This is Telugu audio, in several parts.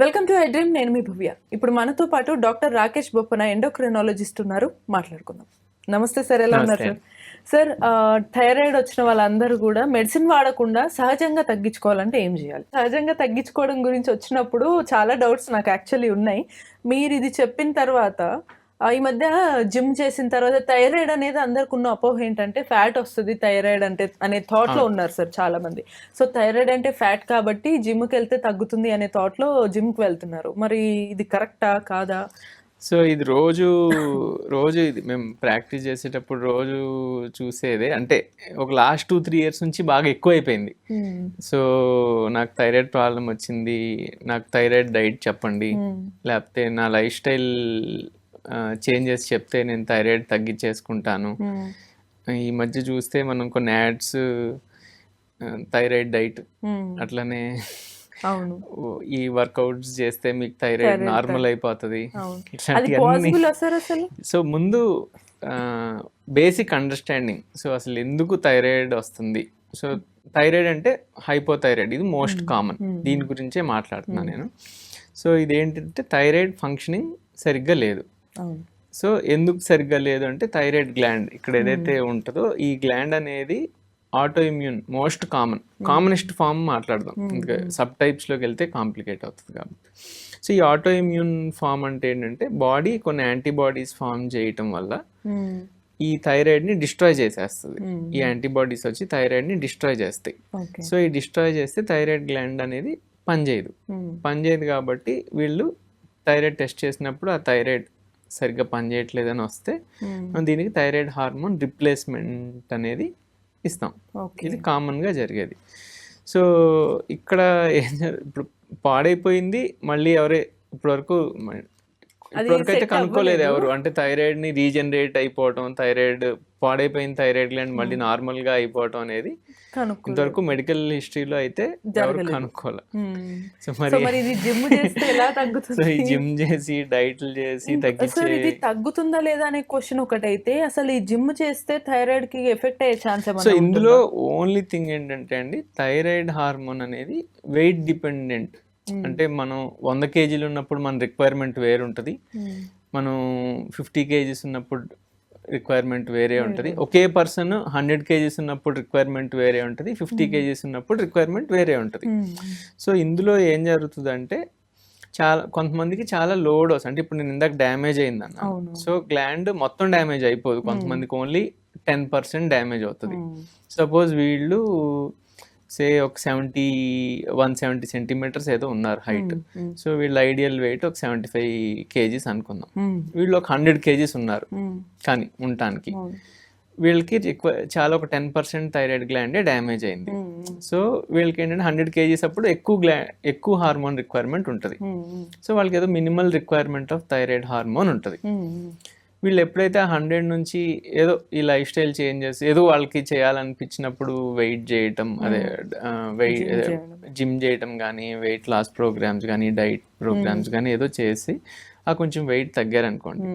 Welcome to I dream. నేను మీ భవ్య. ఇప్పుడు మనతో పాటు డాక్టర్ రాకేష్ బొప్పన ఎండోక్రినాలజిస్ట్ ఉన్నారు. మాట్లాడుకుందాం. నమస్తే సార్, ఎలా ఉన్నారు నమస్తే. సార్? సార్, థైరాయిడ్ వచ్చిన వాళ్ళందరూ కూడా మెడిసిన్ వాడకుండా సహజంగా తగ్గించుకోవాలంటే ఏం చేయాలి? సహజంగా తగ్గించుకోవడం గురించి వచ్చినప్పుడు చాలా డౌట్స్ నాకు యాక్చువల్లీ ఉన్నాయి. మీరు ఇది చెప్పిన తర్వాత ఈ మధ్య జిమ్ చేసిన తర్వాత థైరాయిడ్ అనేది అందరికి ఉన్న అపోహ ఏంటంటే ఫ్యాట్ వస్తుంది థైరాయిడ్ అంటే అనే థాట్ లో ఉన్నారు సార్ చాలా మంది. సో థైరాయిడ్ అంటే ఫ్యాట్ కాబట్టి జిమ్కి వెళ్తే తగ్గుతుంది అనే థాట్ లో జిమ్కి వెళ్తున్నారు. మరి ఇది కరెక్టా కాదా? సో ఇది రోజు ఇది మేము ప్రాక్టీస్ చేసేటప్పుడు రోజు చూసేదే. అంటే ఒక లాస్ట్ 2-3 ఇయర్స్ నుంచి బాగా ఎక్కువైపోయింది. సో నాకు థైరాయిడ్ ప్రాబ్లం వచ్చింది, నాకు థైరాయిడ్ డైట్ చెప్పండి, లేకపోతే నా లైఫ్ స్టైల్ చేంజెస్ చెప్తే నేను థైరాయిడ్ తగ్గించేసుకుంటాను. ఈ మధ్య చూస్తే మనం కొన్ని యాడ్స్ థైరాయిడ్ డైట్, అట్లనే అవును, ఈ వర్కౌట్స్ చేస్తే మీకు థైరాయిడ్ నార్మల్ అయిపోతుంది. సో ముందు బేసిక్ అండర్స్టాండింగ్. సో అసలు ఎందుకు థైరాయిడ్ వస్తుంది? సో థైరాయిడ్ అంటే హైపోథైరాయిడ్, ఇది మోస్ట్ కామన్. దీని గురించే మాట్లాడుతున్నా నేను. సో ఇదేంటంటే థైరాయిడ్ ఫంక్షనింగ్ సరిగ్గా లేదు. సో ఎందుకు సరిగ్గా లేదు అంటే థైరాయిడ్ గ్లాండ్ ఇక్కడ ఏదైతే ఉంటుందో ఈ గ్లాండ్ అనేది auto immune most commonest form మాట్లాడదాం. ఇంకా సబ్ టైప్స్లోకి వెళ్తే కాంప్లికేట్ అవుతుంది కాబట్టి. సో ఈ ఆటో ఇమ్యూన్ ఫామ్ అంటే ఏంటంటే బాడీ కొన్ని యాంటీబాడీస్ ఫామ్ చేయటం వల్ల ఈ థైరాయిడ్ని డిస్ట్రాయ్ చేసేస్తుంది. ఈ యాంటీబాడీస్ వచ్చి థైరాయిడ్ని డిస్ట్రాయ్ చేస్తాయి. సో ఈ డిస్ట్రాయ్ చేస్తే థైరాయిడ్ గ్లాండ్ అనేది పనిచేయదు కాబట్టి వీళ్ళు థైరాయిడ్ టెస్ట్ చేసినప్పుడు ఆ థైరాయిడ్ సరిగ్గా పనిచేయట్లేదని వస్తే దీనికి థైరాయిడ్ హార్మోన్ రిప్లేస్మెంట్ అనేది ఇస్తాం. ఇది కామన్గా జరిగేది. సో ఇక్కడ ఇప్పుడు పాడైపోయింది, మళ్ళీ ఇప్పటివరకు అయితే కనుక్కోలేదు ఎవరు. అంటే థైరాయిడ్ని రీజనరేట్ అయిపోవటం, థైరాయిడ్ పాడైపోయిన థైరాయిడ్ గ్లాండ్ మళ్ళీ నార్మల్గా అయిపోవటం అనేది ఇంతవరకు మెడికల్ హిస్టరీలో అయితే ఎవరు కనుక్కోలే. సో మరి ఈ జిమ్ చేసి డైట్లు చేసి తగ్గుతుందా లేదా అనే క్వశ్చన్ ఒకటైతే, అసలు ఈ జిమ్ చేస్తే థైరాయిడ్ కి ఎఫెక్ట్ అయ్యే ఛాన్స్? సో ఇందులో ఓన్లీ థింగ్ ఏంటంటే అండి, థైరాయిడ్ హార్మోన్ అనేది వెయిట్ డిపెండెంట్. అంటే మనం 100 kgs ఉన్నప్పుడు మన రిక్వైర్మెంట్ వేరు ఉంటుంది, మనం 50 kgs ఉన్నప్పుడు రిక్వైర్మెంట్ వేరే ఉంటుంది. ఒకే పర్సన్ 100 kgs ఉన్నప్పుడు రిక్వైర్మెంట్ వేరే ఉంటుంది, 50 kgs ఉన్నప్పుడు రిక్వైర్మెంట్ వేరే ఉంటుంది. సో ఇందులో ఏం జరుగుతుందంటే కొంతమందికి చాలా లో డోస్, అంటే ఇప్పుడు నేను ఇందాక డ్యామేజ్ అయిందన్న, సో గ్లాండ్ మొత్తం డ్యామేజ్ అయిపోదు, కొంతమందికి ఓన్లీ 10% డ్యామేజ్ అవుతుంది. సపోజ్ వీళ్ళు ఒక 170 centimeters ఏదో ఉన్నారు హైట్. సో వీళ్ళ ఐడియల్ వెయిట్ ఒక 75 kgs అనుకుందాం. వీళ్ళు ఒక 100 kgs ఉన్నారు కానీ ఉండటానికి వీళ్ళకి చాలా ఒక 10% థైరాయిడ్ గ్లాండే డ్యామేజ్ అయింది. సో వీళ్ళకి ఏంటంటే 100 kgs అప్పుడు ఎక్కువ హార్మోన్ రిక్వైర్మెంట్ ఉంటుంది. సో వాళ్ళకి ఏదో minimal requirement of thyroid hormone ఉంటుంది. వీళ్ళు ఎప్పుడైతే 100 నుంచి ఏదో ఈ లైఫ్ స్టైల్ చేంజెస్ ఏదో వాళ్ళకి చేయాలనిపించినప్పుడు వెయిట్ చేయటం, అదే జిమ్ చేయటం కానీ, వెయిట్ లాస్ ప్రోగ్రామ్స్ కానీ, డైట్ ప్రోగ్రామ్స్ కానీ ఏదో చేసి కొంచెం వెయిట్ తగ్గారనుకోండి,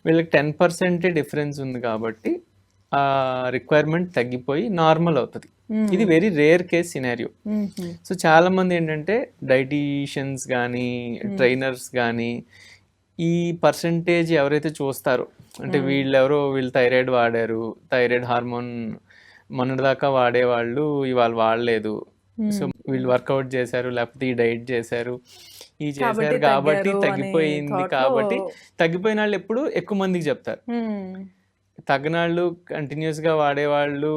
వీళ్ళకి 10% డిఫరెన్స్ ఉంది కాబట్టి ఆ రిక్వైర్మెంట్ తగ్గిపోయి నార్మల్ అవుతుంది. ఇది very rare case scenario. So చాలా మంది ఏంటంటే డైటీషియన్స్ కానీ, ట్రైనర్స్ కానీ ఈ పర్సంటేజ్ ఎవరైతే చూస్తారో, అంటే వీళ్ళు థైరాయిడ్ వాడారు, థైరాయిడ్ హార్మోన్ మొన్నటిదాకా వాడేవాళ్ళు ఇవాళ వాడలేదు, సో వీళ్ళు వర్కౌట్ చేశారు లేకపోతే ఈ డైట్ చేశారు, కాబట్టి తగ్గిపోయింది. కాబట్టి తగ్గిపోయిన వాళ్ళు ఎప్పుడు ఎక్కువ మందికి చెప్తారు. తగ్గనాళ్ళు కంటిన్యూస్ గా వాడేవాళ్ళు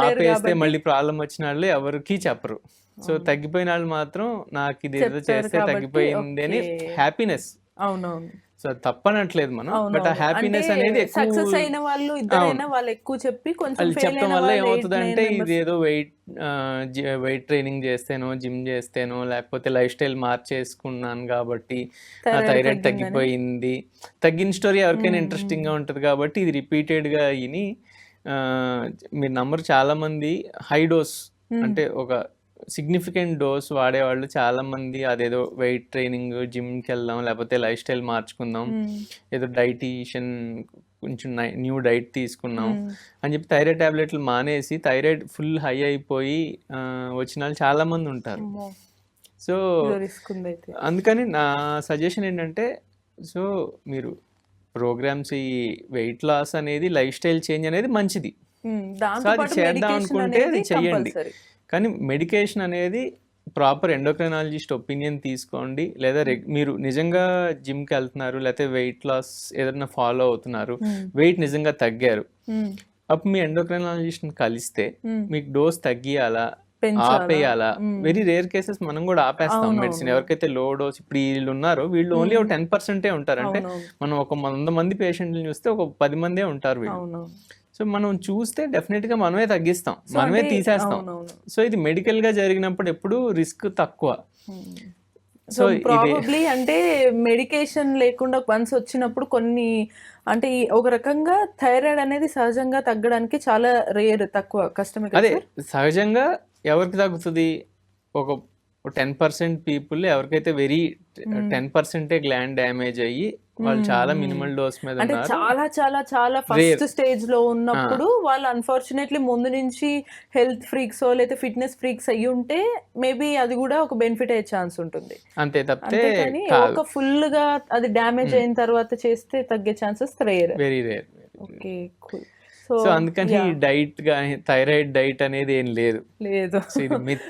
ఆపేస్తే మళ్ళీ ప్రాబ్లం వచ్చిన వాళ్ళు ఎవరికి చెప్పరు. సో తగ్గిపోయిన వాళ్ళు మాత్రం నాకు ఇది ఏదో చేస్తే తగ్గిపోయింది అని హ్యాపీనెస్. అవునవును. సో తప్పనట్లేదు మనం, బట్ ఆ హ్యాపీనెస్ అనేది సక్సెస్ అయిన వాళ్ళు ఇద్దరైనా వాళ్ళు ఎక్కువ చెప్పి కొంచెం చెప్పడం వల్ల ఏమవుతుందంటే ఇది ఏదో వెయిట్ ట్రైనింగ్ చేస్తేనో, జిమ్ చేస్తేనో, లేకపోతే లైఫ్ స్టైల్ మార్చేసుకున్నాను కాబట్టి నా థైరాయిడ్ తగ్గిపోయింది. తగ్గిన స్టోరీ ఎవరికైనా ఇంట్రెస్టింగ్ గా ఉంటుంది కాబట్టి ఇది రిపీటెడ్ గా విని మీరు నంబర్ చాలా మంది హై డోస్, అంటే ఒక సిగ్నిఫికెంట్ డోస్ వాడేవాళ్ళు చాలా మంది అదేదో వెయిట్ ట్రైనింగ్, జిమ్కి వెళ్దాం లేకపోతే లైఫ్ స్టైల్ మార్చుకుందాం, ఏదో డైటీషియన్ కొంచెం న్యూ డైట్ తీసుకున్నాం అని చెప్పి థైరాయిడ్ టాబ్లెట్లు మానేసి థైరాయిడ్ ఫుల్ హై అయిపోయి వచ్చిన వాళ్ళు చాలా మంది ఉంటారు. సో రిస్క్ ఉంది అయితే. అందుకని నా సజెషన్ ఏంటంటే, సో మీరు ప్రోగ్రామ్స్ ఈ వెయిట్ లాస్ అనేది లైఫ్ స్టైల్ చేంజ్ అనేది మంచిది. సో అది చేద్దాం అనుకుంటే అది చెయ్యండి. కానీ మెడికేషన్ అనేది ప్రాపర్ ఎండోక్రైనాలజిస్ట్ ఒపీనియన్ తీసుకోండి. లేదా మీరు నిజంగా జిమ్కి వెళ్తున్నారు, లేకపోతే వెయిట్ లాస్ ఏదైనా ఫాలో అవుతున్నారు, వెయిట్ నిజంగా తగ్గారు, అప్పుడు మీ ఎండోక్రైనాలజిస్ట్ని కలిస్తే మీకు డోస్ తగ్గియాలా ఆపేయాలా, వెరీ రేర్ కేసెస్ మనం కూడా ఆపేస్తాం మెడిసిన్. ఎవరికైతే లో డోస్, ఇప్పుడు వీళ్ళు ఉన్నారో వీళ్ళు ఓన్లీ ఒక 10% ఉంటారు. అంటే మనం ఒక 100 మంది పేషెంట్లు చూస్తే ఒక 10 మందే ఉంటారు వీళ్ళు. సో మనం చూస్తే డెఫినెట్ గా మనమే తగ్గిస్తాం, మనమే తీసేస్తాం. సో ఇది మెడికల్ గా జరిగినప్పుడు ఎప్పుడు రిస్క్ తక్కువ. సో ప్రాబబ్లీ అంటే మెడికేషన్ లేకుండా వన్స్ వచ్చినప్పుడు కొన్ని అంటే ఒక రకంగా థైరాయిడ్ అనేది సహజంగా తగ్గడానికి చాలా రేర్, తక్కువ, కష్టమే. అదే సహజంగా ఎవరికి తగ్గుతుంది? ఒక 10% పీపుల్ ఎవరికైతే వెరీ 10% గ్లాండ్ డ్యామేజ్ అయ్యి వాళ్ళు చాలా మినిమల్ డోస్ మీద అంటే చాలా చాలా చాలా ఫస్ట్ స్టేజ్ లో ఉన్నప్పుడు వాళ్ళు అన్ఫార్చునేట్లీ ముందు నుంచి హెల్త్ ఫ్రీక్స్ లేదా ఫిట్నెస్ ఫ్రీక్స్ అయ్యి ఉంటే మేబీ అది కూడా ఒక బెనిఫిట్ అయ్యే ఛాన్స్ ఉంటుంది. అంతే తప్పితే ఒక ఫుల్ గా అది డ్యామేజ్ అయిన తర్వాత చేస్తే తగ్గే chances rare, very rare. Okay, cool. So అందుకని డైట్ గానీ థైరాయిడ్ డైట్ అనేది ఏం లేదు. ఇది మిత్.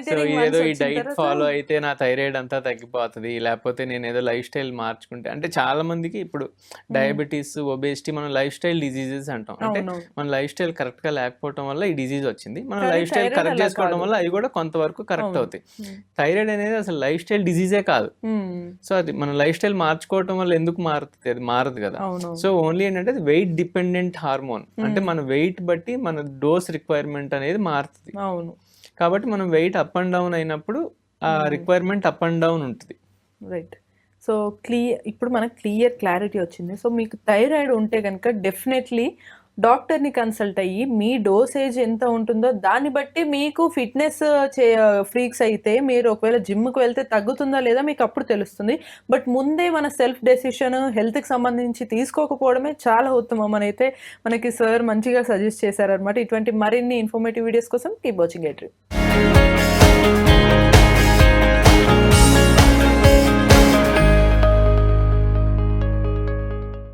సో ఏదో ఈ డైట్ ఫాలో అయితే నా థైరాయిడ్ అంతా తగ్గిపోతుంది, లేకపోతే నేను ఏదో లైఫ్ స్టైల్ మార్చుకుంటే. అంటే చాలా మందికి ఇప్పుడు డయాబెటీస్, ఒబేసిటీ మనం లైఫ్ స్టైల్ డిజీజెస్ అంటాం. అంటే మన లైఫ్ స్టైల్ కరెక్ట్ గా లేకపోవడం వల్ల ఈ డిజీజ్ వచ్చింది. మనం లైఫ్ స్టైల్ కరెక్ట్ చేసుకోవడం వల్ల అవి కూడా కొంతవరకు కరెక్ట్ అవుతాయి. థైరాయిడ్ అనేది అసలు లైఫ్ స్టైల్ డిజీజే కాదు. సో అది మన లైఫ్ స్టైల్ మార్చుకోవడం వల్ల ఎందుకు మారుతుంది? అది మారదు కదా. సో ఓన్లీ ఏంటంటే వెయిట్ డిపెండెంట్ హార్మోన్. అంటే మన వెయిట్ బట్టి మన డోస్ రిక్వైర్మెంట్ అనేది మారుతుంది. అవును. కాబట్టి మనం వెయిట్ అప్ అండ్ డౌన్ అయినప్పుడు ఆ రిక్వైర్మెంట్ అప్ అండ్ డౌన్ ఉంటుంది. రైట్. సో ఇప్పుడు మనకు క్లారిటీ వచ్చింది. సో మీకు థైరాయిడ్ ఉంటే కనుక డెఫినెట్లీ డాక్టర్ని కన్సల్ట్ అయ్యి మీ డోసేజ్ ఎంత ఉంటుందో దాన్ని బట్టి, మీకు ఫిట్నెస్ ఫ్రీక్స్ అయితే మీరు ఒకవేళ జిమ్కి వెళ్తే తగ్గుతుందా లేదా మీకు అప్పుడు తెలుస్తుంది. బట్ ముందే మన సెల్ఫ్ డెసిషన్ హెల్త్కి సంబంధించి తీసుకోకపోవడమే చాలా ఉత్తమం అని అయితే మనకి సార్ మంచిగా సజెస్ట్ చేశారనమాట. ఇటువంటి మరిన్ని ఇన్ఫర్మేటివ్ వీడియోస్ కోసం కీప్ వాచింగ్ ఎట్.